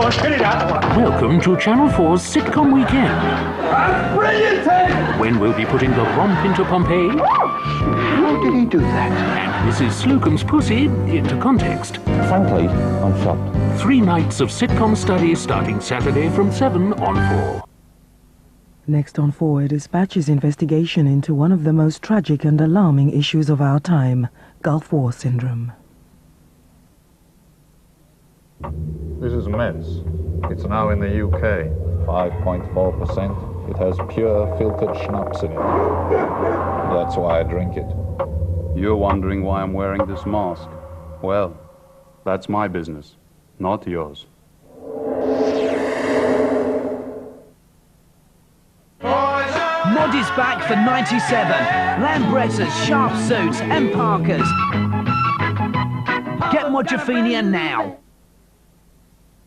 on, get it out. Welcome to Channel 4's Sitcom Weekend. That's brilliant, Ted! When we'll be putting the romp into Pompeii. How did he do that? And Mrs. Slocum's pussy into context. Frankly, I'm shocked. 3 nights of sitcom study starting Saturday from 7 on 4. Next on 4, Dispatch's investigation into one of the most tragic and alarming issues of our time, Gulf War syndrome. This is METZ. It's now in the UK. 5.4%. It has pure filtered schnapps in it. That's why I drink it. You're wondering why I'm wearing this mask. Well, that's my business, not yours. Mod is back for 97. Lambrettas, sharp suits and parkas. Get MODrophenia now.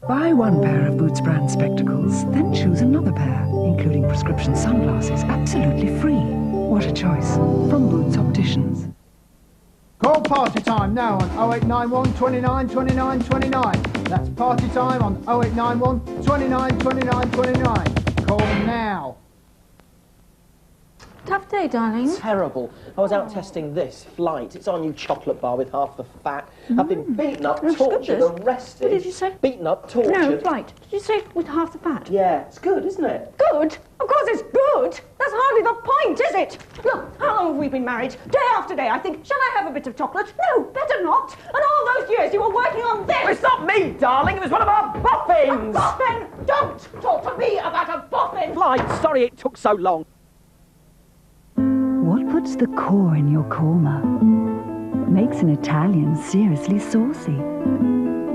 Buy one pair of Boots brand spectacles, then choose another pair, including prescription sunglasses, absolutely free. What a choice. From Boots Opticians. Call party time now on 0891 29 29 29. That's party time on 0891 29 29 29. Call now. Tough day, darling. Terrible. I was out testing this, Flyte. It's our new chocolate bar with half the fat. I've been beaten up, tortured, arrested. What did you say? Beaten up, tortured. No, Flyte. Did you say with half the fat? Yeah, it's good, isn't it? Good? Of course it's good. That's hardly the point, is it? Look, how long have we been married? Day after day, I think, shall I have a bit of chocolate? No, better not. And all those years you were working on this. It's not me, darling. It was one of our boffins. A boffin? Don't talk to me about a boffin. Flyte, sorry it took so long. What puts the core in your korma? Makes an Italian seriously saucy.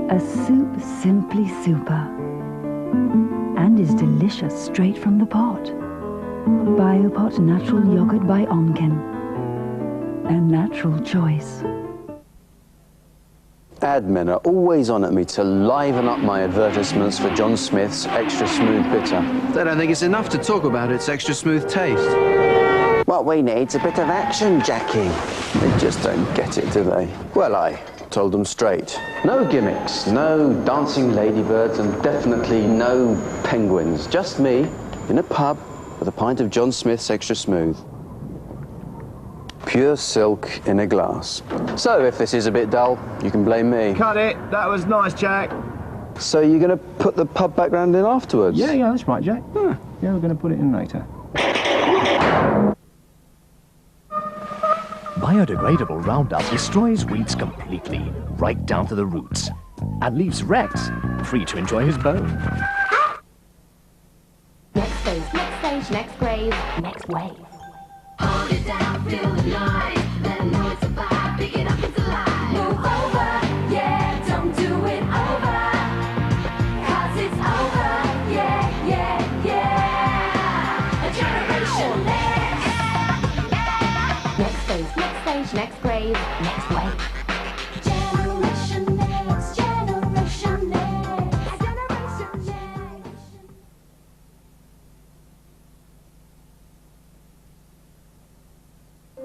A soup simply super. And is delicious straight from the pot. Biopot Natural Yogurt by Onken. A natural choice. Admin are always on at me to liven up my advertisements for John Smith's Extra Smooth Bitter. They don't think it's enough to talk about its extra smooth taste. What we need's a bit of action, Jackie. They just don't get it, do they? Well, I told them straight. No gimmicks, no dancing ladybirds, and definitely no penguins. Just me, in a pub, with a pint of John Smith's Extra Smooth. Pure silk in a glass. So, if this is a bit dull, you can blame me. Cut it. That was nice, Jack. So you're going to put the pub background in afterwards? Yeah, that's right, Jack. Yeah, we're going to put it in later. Biodegradable Roundup destroys weeds completely, right down to the roots, and leaves Rex free to enjoy his bone. Next phase, next stage, next wave, next wave. Hold it down, feel the noise, let it know it's a vibe, pick it up, it's alive. Move over, yeah, don't do it over, 'cause it's over, yeah, yeah, yeah. A generation next. Next phase, next stage, next grade, next wave. Generation next, generation next, generation next.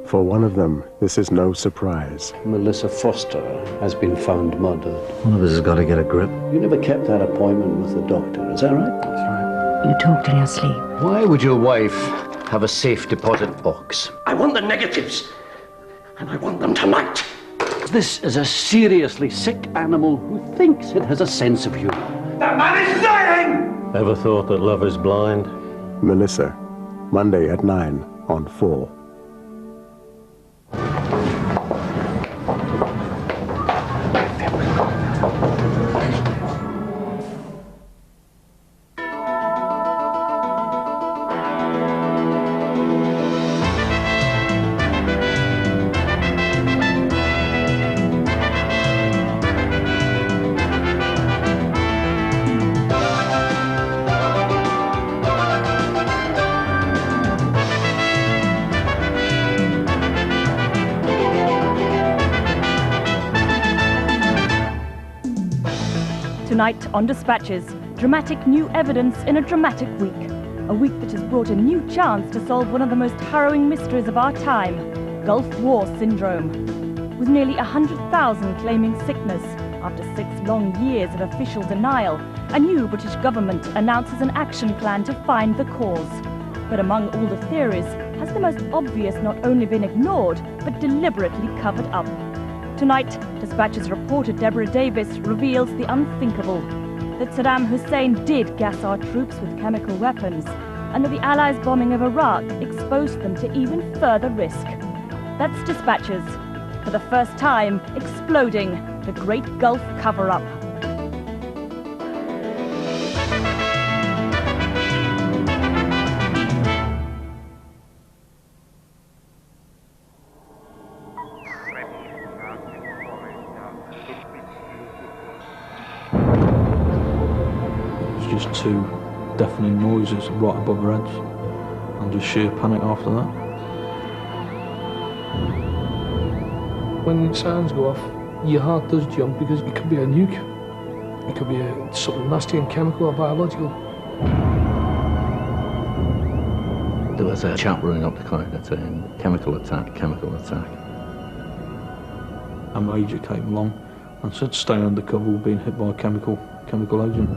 For one of them, this is no surprise. Melissa Foster has been found murdered. One of us has got to get a grip. You never kept that appointment with the doctor, is that right? That's right. You talked in your sleep. Why would your wife have a safe deposit box? I want the negatives, and I want them tonight. This is a seriously sick animal who thinks it has a sense of humor. That man is lying! Ever thought that love is blind? Melissa, Monday at 9 on 4. Tonight on Dispatches, dramatic new evidence in a dramatic week. A week that has brought a new chance to solve one of the most harrowing mysteries of our time, Gulf War syndrome. With nearly 100,000 claiming sickness after 6 long years of official denial a new British government announces an action plan to find the cause. But among all the theories, has the most obvious not only been ignored, but deliberately covered up? Tonight, Dispatch's reporter Deborah Davis reveals the unthinkable, that Saddam Hussein did gas our troops with chemical weapons, and that the Allies' bombing of Iraq exposed them to even further risk. That's Dispatches. For the first time, exploding the Great Gulf cover-up. Just two deafening noises right above our heads, and just sheer panic after that. When the sirens go off, your heart does jump because it could be a nuke. It could be something nasty and chemical or biological. There was a chap running up the corridor saying, chemical attack, chemical attack. A major came along and said, stay undercover, we're being hit by a chemical agent.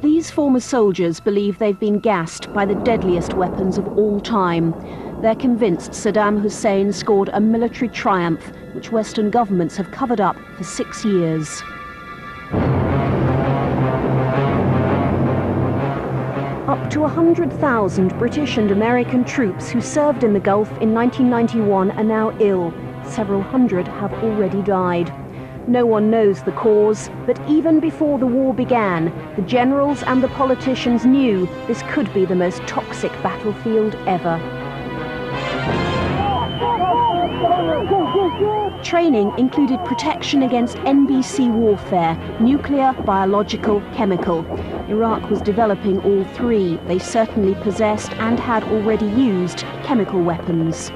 These former soldiers believe they've been gassed by the deadliest weapons of all time. They're convinced Saddam Hussein scored a military triumph, which Western governments have covered up for 6 years. Up to 100,000 British and American troops who served in the Gulf in 1991 are now ill. Several hundred have already died. No one knows the cause, but even before the war began, the generals and the politicians knew this could be the most toxic battlefield ever. Training included protection against NBC warfare, nuclear, biological, chemical. Iraq was developing all three. They certainly possessed and had already used chemical weapons.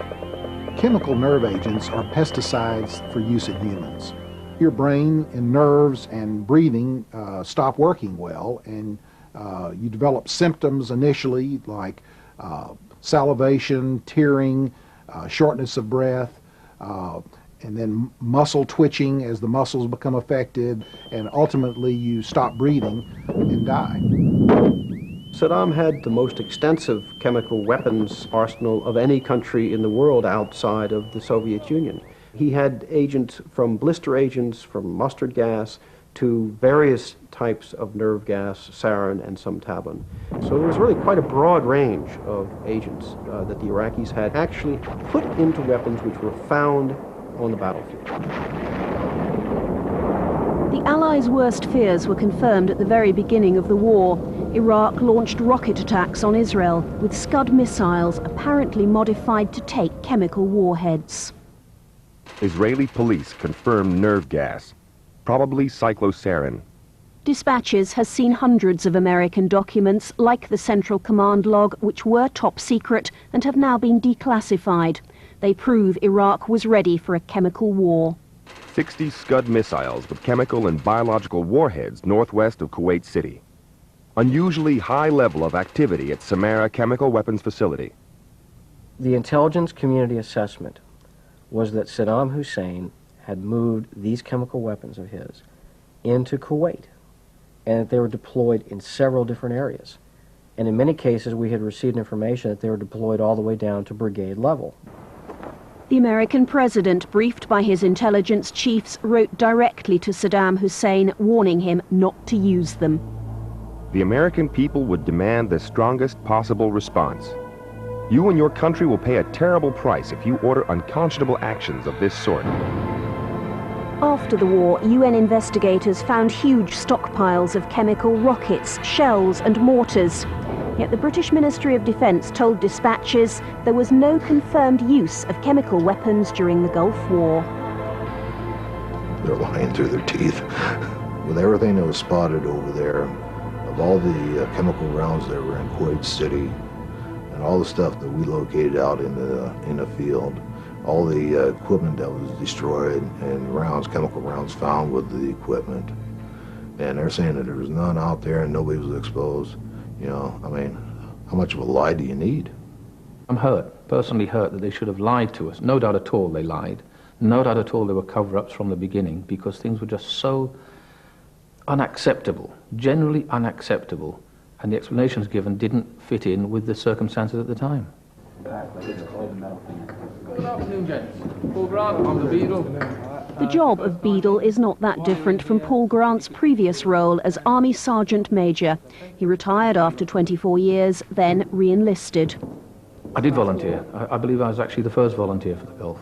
Chemical nerve agents are pesticides for use in humans. Your brain and nerves and breathing stop working well, and you develop symptoms initially like salivation, tearing, shortness of breath, and then muscle twitching as the muscles become affected, and ultimately you stop breathing and die. Saddam had the most extensive chemical weapons arsenal of any country in the world outside of the Soviet Union. He had agents from blister agents, from mustard gas, to various types of nerve gas, sarin, and some tabun. So there was really quite a broad range of agents that the Iraqis had actually put into weapons which were found on the battlefield. The Allies' worst fears were confirmed at the very beginning of the war. Iraq launched rocket attacks on Israel with Scud missiles apparently modified to take chemical warheads. Israeli police confirmed nerve gas, probably cyclosarin. Dispatches has seen hundreds of American documents, like the Central Command log, which were top secret and have now been declassified. They prove Iraq was ready for a chemical war. 60 Scud missiles with chemical and biological warheads northwest of Kuwait City. Unusually high level of activity at Samarra Chemical Weapons Facility. The intelligence community assessment was that Saddam Hussein had moved these chemical weapons of his into Kuwait, and that they were deployed in several different areas. And in many cases, we had received information that they were deployed all the way down to brigade level. The American president, briefed by his intelligence chiefs, wrote directly to Saddam Hussein, warning him not to use them. The American people would demand the strongest possible response. You and your country will pay a terrible price if you order unconscionable actions of this sort. After the war, UN investigators found huge stockpiles of chemical rockets, shells and mortars. Yet the British Ministry of Defence told dispatches there was no confirmed use of chemical weapons during the Gulf War. They're lying through their teeth. With everything that was spotted over there, of all the chemical rounds that were in Kuwait City, and all the stuff that we located out in the field, all the equipment that was destroyed, and rounds, chemical rounds found with the equipment. And they're saying that there was none out there and nobody was exposed. You know, I mean, how much of a lie do you need? I'm hurt, personally hurt, that they should have lied to us. No doubt at all they lied. No doubt at all there were cover-ups from the beginning, because things were just so unacceptable, generally unacceptable, and the explanations given didn't fit in with the circumstances at the time. Good afternoon, gents. Paul Grant, I'm the Beadle. The job of Beadle is not that different from Paul Grant's previous role as Army Sergeant Major. He retired after 24 years, then re-enlisted. I did volunteer. I believe I was actually the first volunteer for the Gulf.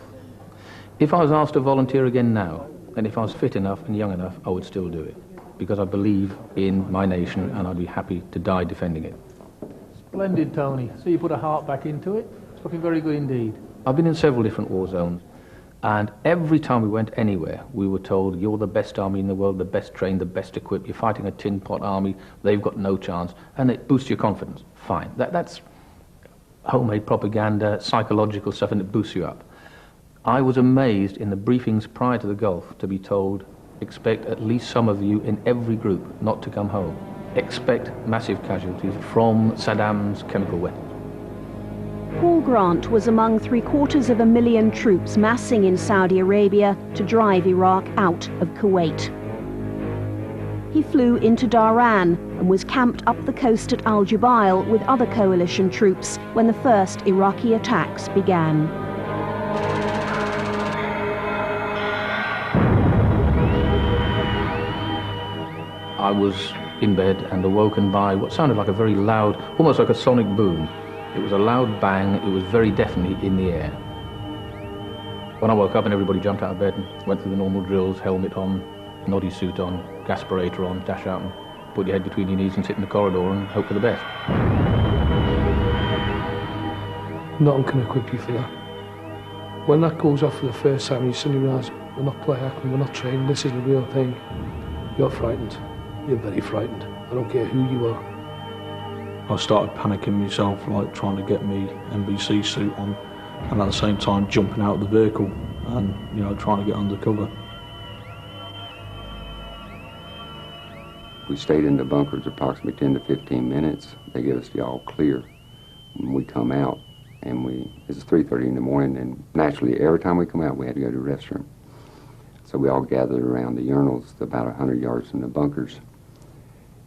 If I was asked to volunteer again now, and if I was fit enough and young enough, I would still do it, because I believe in my nation and I'd be happy to die defending it. Splendid, Tony. So you put a heart back into it. It's looking very good indeed. I've been in several different war zones, and every time we went anywhere, we were told, you're the best army in the world, the best trained, the best equipped, you're fighting a tin pot army, they've got no chance, and it boosts your confidence. Fine. That's homemade propaganda, psychological stuff, and it boosts you up. I was amazed in the briefings prior to the Gulf to be told, expect at least some of you in every group not to come home. Expect massive casualties from Saddam's chemical weapons. Paul Grant was among 750,000 troops massing in Saudi Arabia to drive Iraq out of Kuwait. He flew into Dhahran and was camped up the coast at Al Jubail with other coalition troops when the first Iraqi attacks began. I was in bed and awoken by what sounded like a very loud, almost like a sonic boom. It was a loud bang, it was very definitely in the air. When I woke up and everybody jumped out of bed and went through the normal drills, helmet on, noddy suit on, gaspirator on, dash out and put your head between your knees and sit in the corridor and hope for the best. Nothing can equip you for that. When that goes off for the first time, you suddenly realise we're not play acting, we're not trained, this is the real thing. You're frightened. You're very frightened. I don't care who you are. I started panicking myself, like trying to get me NBC suit on, and at the same time jumping out of the vehicle and, you know, trying to get under cover. We stayed in the bunkers approximately 10 to 15 minutes. They gave us the all clear. When we come out, and it's 3:30 in the morning, and naturally every time we come out we had to go to the restroom. So we all gathered around the urinals about 100 yards from the bunkers,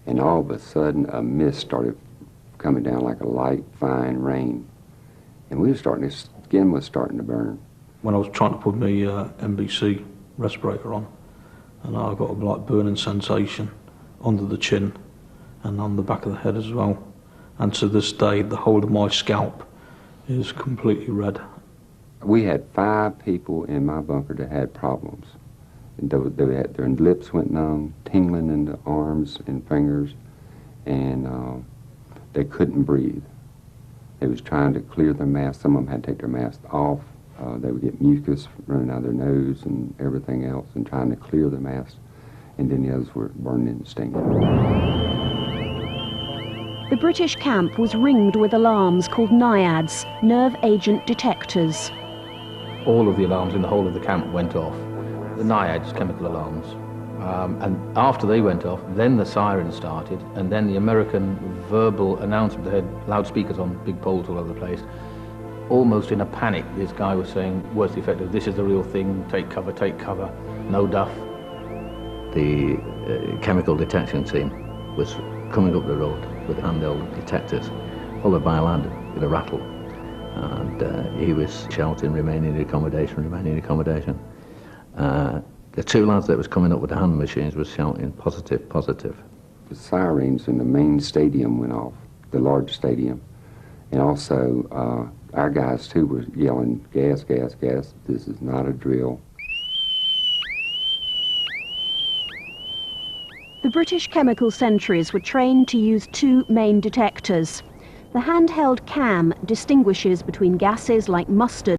and all of a sudden a mist started coming down like a light, fine rain, and we were starting to, skin was starting to burn. When I was trying to put my NBC respirator on, and I got a like burning sensation under the chin and on the back of the head as well, and to this day the whole of my scalp is completely red. We had 5 people in my bunker that had problems. Their lips went numb, tingling in the arms and fingers, and they couldn't breathe. They was trying to clear their mask. Some of them had to take their mask off. They would get mucus running out of their nose and everything else, and trying to clear their mask. And then the others were burning and stinging. The British camp was ringed with alarms called NIADs, nerve agent detectors. All of the alarms in the whole of the camp went off. The NIADs, chemical alarms. And after they went off, then the sirens started, and then the American verbal announcement, they had loudspeakers on big poles all over the place. Almost in a panic, this guy was saying, words to the effect of, this is the real thing, take cover, no duff. The chemical detection team was coming up the road with handheld detectors, followed by a lad with a rattle. And he was shouting, remain in accommodation, remain in accommodation. The 2 lads that was coming up with the hand machines was shouting, positive, positive. The sirens in the main stadium went off, the large stadium. And also, our guys too were yelling, gas, gas, gas, this is not a drill. The British chemical sentries were trained to use 2 main detectors. The handheld cam distinguishes between gases like mustard